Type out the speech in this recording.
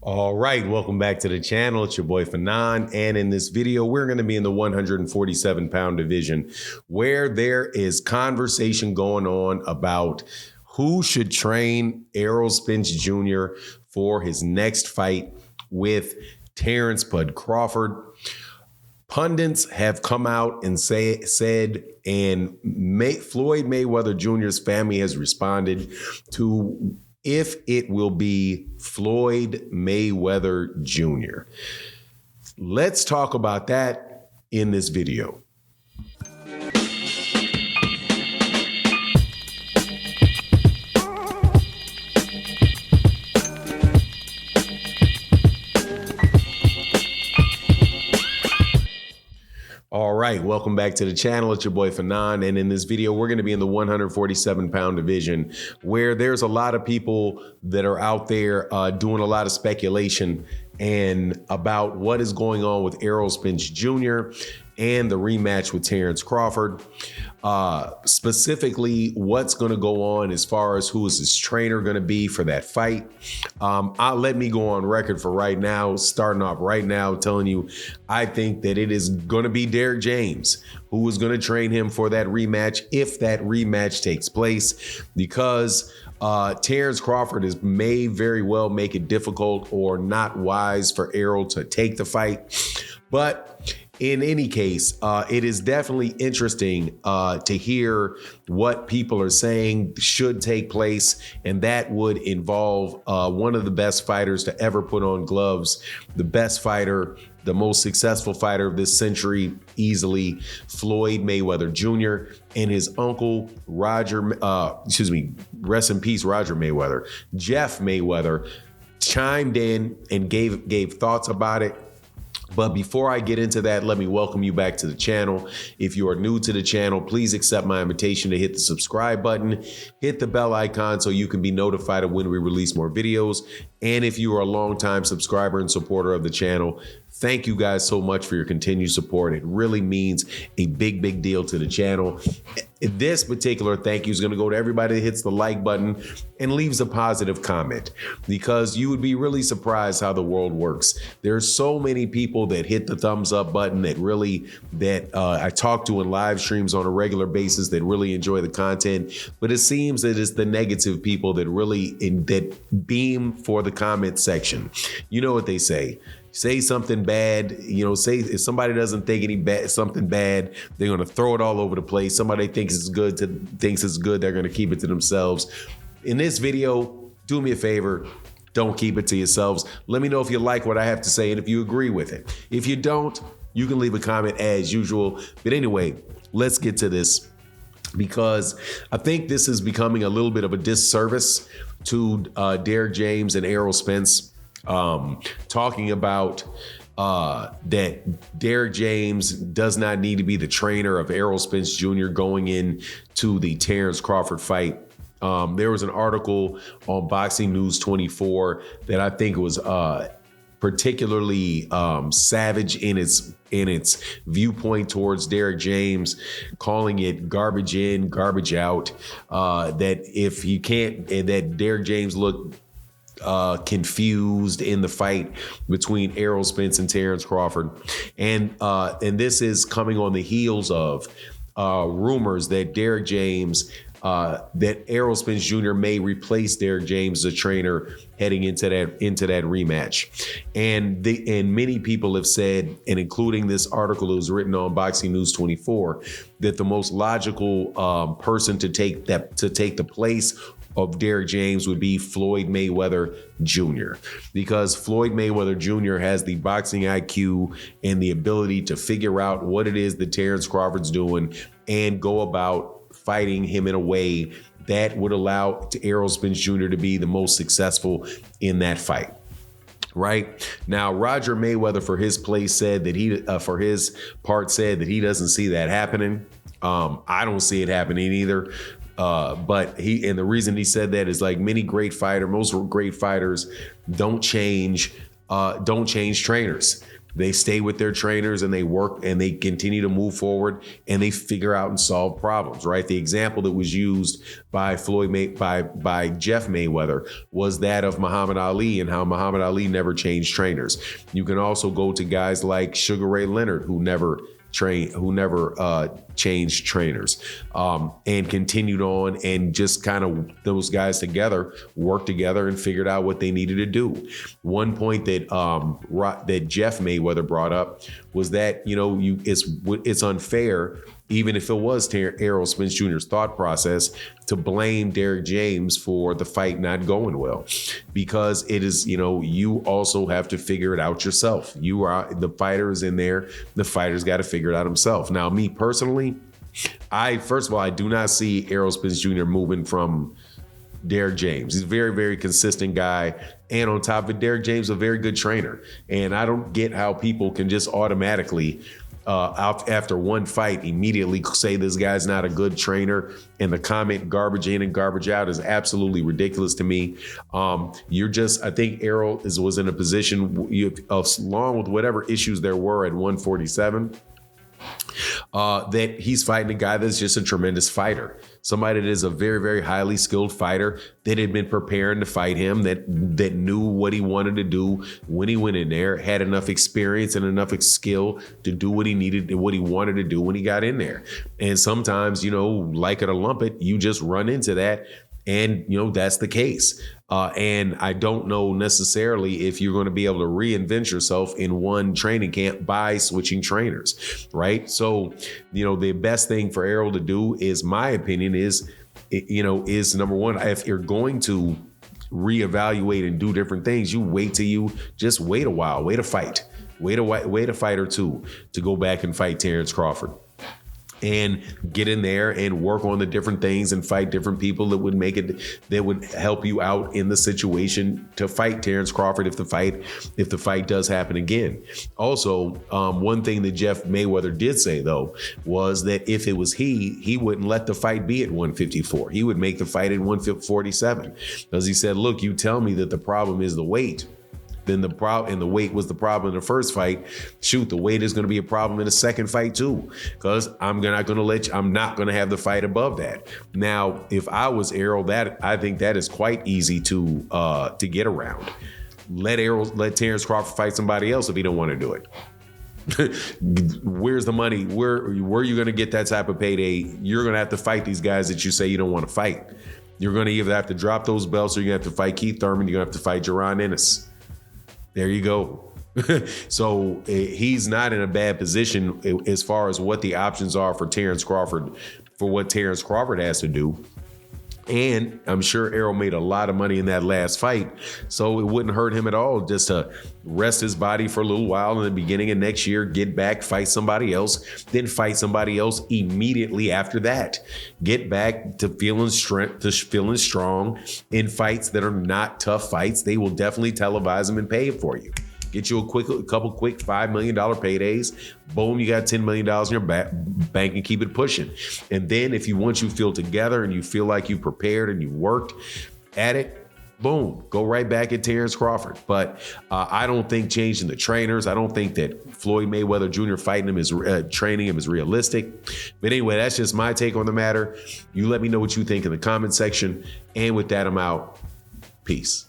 All right, welcome back to the channel. It's your boy Fanon, and in this video, we're going to be in the 147-pound division, where there is conversation going on about who should train Errol Spence Jr. for his next fight with Terrence "Bud" Crawford. Pundits have come out and said, and Floyd Mayweather Jr.'s family has responded to if it will be Floyd Mayweather Jr. Let's talk about that in this video. All right, welcome back to the channel. It's your boy Fanon, and in this video, we're going to be in the 147-pound division, where there's a lot of people that are out there doing a lot of speculation and about what is going on with Errol Spence Jr. and the rematch with Terrence Crawford. Specifically, what's going to go on as far as who is his trainer going to be for that fight. Let me go on record for right now, starting off right now, telling you I think that it is going to be Derrick James who is going to train him for that rematch if that rematch takes place, because Terrence Crawford may very well make it difficult or not wise for Errol to take the fight. But in any case, it is definitely interesting to hear what people are saying should take place, and that would involve one of the best fighters to ever put on gloves, the best fighter, the most successful fighter of this century, easily, Floyd Mayweather Jr., and his uncle, rest in peace, Roger Mayweather. Jeff Mayweather chimed in and gave thoughts about it. But before I get into that, let me welcome you back to the channel. If you are new to the channel, please accept my invitation to hit the subscribe button, hit the bell icon so you can be notified of when we release more videos. And if you are a longtime subscriber and supporter of the channel, thank you guys so much for your continued support. It really means a big deal to the channel. This particular thank you is going to go to everybody that hits the like button and leaves a positive comment, because you would be really surprised how the world works. There's so many people that hit the thumbs up button that I talk to in live streams on a regular basis that really enjoy the content, but it seems that it's the negative people that that beam for the comment section. You know what they say. Say something bad, say if somebody doesn't think something bad, they're going to throw it all over the place. Somebody thinks it's good, they're going to keep it to themselves. In this video, do me a favor, don't keep it to yourselves. Let me know if you like what I have to say and if you agree with it. If you don't, you can leave a comment as usual. But anyway, let's get to this, because I think this is becoming a little bit of a disservice to Derrick James and Errol Spence. Talking about that Derrick James does not need to be the trainer of Errol Spence Jr. going into the Terrence Crawford fight. There was an article on Boxing News 24 that I think was particularly savage in its viewpoint towards Derrick James, calling it garbage in, garbage out. That Derrick James looked confused in the fight between Errol Spence and Terrence Crawford, and this is coming on the heels of rumors that Derrick James, that Errol Spence Jr. may replace Derrick James as a trainer heading into that rematch, and many people have said, and including this article that was written on Boxing News 24, that the most logical person to take the place of Derrick James would be Floyd Mayweather Jr., because Floyd Mayweather Jr. has the boxing IQ and the ability to figure out what it is that Terrence Crawford's doing and go about fighting him in a way that would allow Errol Spence Jr. to be the most successful in that fight. Right now, Roger Mayweather, for his part, said that he doesn't see that happening. I don't see it happening either. But the reason he said that is, like most great fighters don't change trainers. They stay with their trainers and they work and they continue to move forward and they figure out and solve problems, right? The example that was used by by Jeff Mayweather was that of Muhammad Ali and how Muhammad Ali never changed trainers. You can also go to guys like Sugar Ray Leonard, who never changed trainers, and continued on, and just kind of those guys together worked together and figured out what they needed to do. One point that that Jeff Mayweather brought up was that it's unfair, even if it was Errol Spence Jr.'s thought process, to blame Derrick James for the fight not going well, because it is, you also have to figure it out yourself. The fighter is in there. The fighter's got to figure it out himself. Now, me personally, first of all, I do not see Errol Spence Jr. moving from Derrick James. He's a very, very consistent guy. And on top of it, Derrick James is a very good trainer. And I don't get how people can just automatically after one fight immediately say this guy's not a good trainer, and the comment garbage in and garbage out is absolutely ridiculous to me. I think Errol was in a position, along with whatever issues there were at 147, that he's fighting a guy that's just a tremendous fighter. Somebody that is a very, very highly skilled fighter that had been preparing to fight him, that knew what he wanted to do when he went in there, had enough experience and enough skill to do what he needed and what he wanted to do when he got in there. And sometimes, like it or lump it, you just run into that. And, that's the case. And I don't know necessarily if you're going to be able to reinvent yourself in one training camp by switching trainers, right? So, the best thing for Errol to do, is my opinion, is number one, if you're going to reevaluate and do different things, you wait a while, wait a fight, wait a fight or two to go back and fight Terrence Crawford. And get in there and work on the different things and fight different people that would help you out in the situation to fight Terrence Crawford if the fight does happen again. Also, one thing that Jeff Mayweather did say, though, was that if it was he wouldn't let the fight be at 154. He would make the fight at 147, because he said, look, you tell me that the problem is the weight. Then the weight was the problem in the first fight. Shoot, the weight is going to be a problem in the second fight too, because I'm not going to have the fight above that. Now, if I was Errol, I think that is quite easy to get around. Let Terrence Crawford fight somebody else if he don't want to do it. Where's the money? Where are you going to get that type of payday? You're going to have to fight these guys that you say you don't want to fight. You're going to either have to drop those belts, or you're going to have to fight Keith Thurman. You're going to have to fight Jaron Ennis. There you go. So he's not in a bad position as far as what the options are for Terrence Crawford, for what Terrence Crawford has to do. And I'm sure Errol made a lot of money in that last fight, so it wouldn't hurt him at all just to rest his body for a little while in the beginning of next year, get back, fight somebody else, then fight somebody else immediately after that. Get back to feeling strong in fights that are not tough fights. They will definitely televise them and pay it for you. Get you a couple quick $5 million paydays. Boom, you got $10 million in your bank, and keep it pushing. And then if you feel together and you feel like you prepared and you worked at it, boom, go right back at Terrence Crawford. But I don't think changing the trainers, I don't think that Floyd Mayweather Jr. training him is realistic. But anyway, that's just my take on the matter. You let me know what you think in the comment section. And with that, I'm out. Peace.